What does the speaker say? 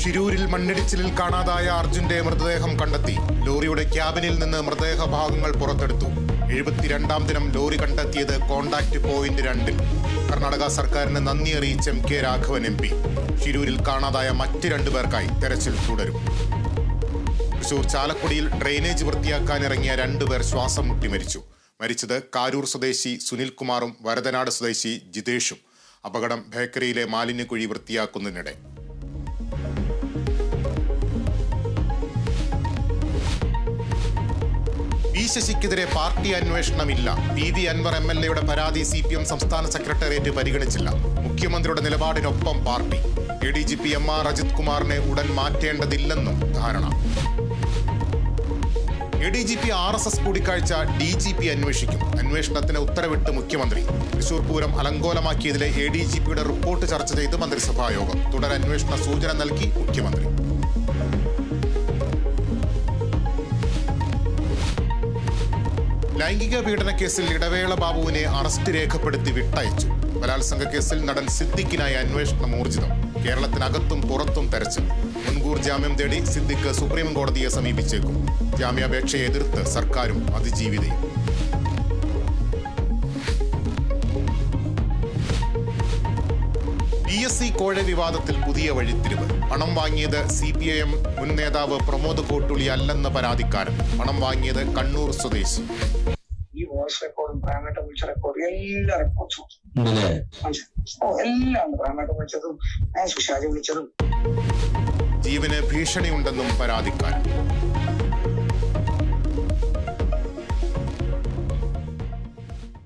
ഷിരൂരിൽ മണ്ണിടിച്ചിലിൽ കാണാതായ അർജുന്റെ മൃതദേഹം കണ്ടെത്തി. ലോറിയുടെ ക്യാബിനിൽ നിന്ന് മൃതദേഹ ഭാഗങ്ങൾ പുറത്തെടുത്തു. 72-ാം ദിനം ലോറി കണ്ടെത്തിയത് കോണ്ടാക്ട് പോയിന്റ് 2-ൽ. കർണാടക സർക്കാരിന് നന്ദി അറിയിച്ച MK രാഘവൻ MP. ഷിരൂരിൽ കാണാതായ മറ്റ് 2 പേർക്കായി തെരച്ചിൽ തുടരും. തൃശൂർ ചാലക്കുടിയിൽ ഡ്രെയിനേജ് വൃത്തിയാക്കാനിറങ്ങിയ 2 പേർ ശ്വാസം മുട്ടി മരിച്ചു. മരിച്ചത് കാരൂർ സ്വദേശി സുനിൽകുമാറും വരദനാട് സ്വദേശി ജിതേഷും. അപകടം ബേക്കറിയിലെ മാലിന്യക്കുഴി വൃത്തിയാക്കുന്നതിനിടെ. പി ശശിക്കെതിരെ പാർട്ടി അന്വേഷണമില്ല. PV അൻവർ MLA-യുടെ പരാതി CPM സംസ്ഥാന സെക്രട്ടേറിയറ്റ് പരിഗണിച്ചില്ല. മുഖ്യമന്ത്രിയുടെ നിലപാടിനൊപ്പം പാർട്ടി. ADGP MR അജിത് കുമാറിനെ ഉടൻ മാറ്റേണ്ടതില്ലെന്നും ധാരണ. ADGP RSS കൂടിക്കാഴ്ച DGP അന്വേഷിക്കും. അന്വേഷണത്തിന് ഉത്തരവിട്ട് മുഖ്യമന്ത്രി. തൃശൂർ പൂരം അലങ്കോലമാക്കിയതിലെ ADGP-യുടെ റിപ്പോർട്ട് ചർച്ച ചെയ്ത് മന്ത്രിസഭാ യോഗം. തുടരന്വേഷണ സൂചന നൽകി മുഖ്യമന്ത്രി. ലൈംഗിക പീഡന കേസിൽ ഇടവേള ബാബുവിനെ അറസ്റ്റ് രേഖപ്പെടുത്തി വിട്ടയച്ചു. ബലാത്സംഗ കേസിൽ നടൻ സിദ്ദിഖിനായി അന്വേഷണം ഊർജിതം. കേരളത്തിനകത്തും പുറത്തും തെരച്ചിൽ. മുൻകൂർ ജാമ്യം തേടി സിദ്ദിഖ് സുപ്രീം കോടതിയെ സമീപിച്ചേക്കും. ജാമ്യാപേക്ഷയെ എതിർത്ത് സർക്കാരും അതിജീവിതയും. PSC കോഴ വിവാദത്തിൽ പുതിയ വഴിത്തിരിവ്. പണം വാങ്ങിയത് CPIM മുൻ നേതാവ് പ്രമോദ് കോട്ടുളി അല്ലെന്ന പരാതിക്കാരൻ. പണം വാങ്ങിയത് കണ്ണൂർ സ്വദേശി. ഈ വോയിസ് റെക്കോർഡും പ്രേമേട്ട വിളിച്ച റെക്കോർഡും എല്ലാ റെക്കോർഡ്സും എല്ലാം പ്രേമേട്ട വിളിച്ചതും സുഷാജ് വിളിച്ചതും. ജീവന് ഭീഷണിയുണ്ടെന്നും പരാതിക്കാരൻ.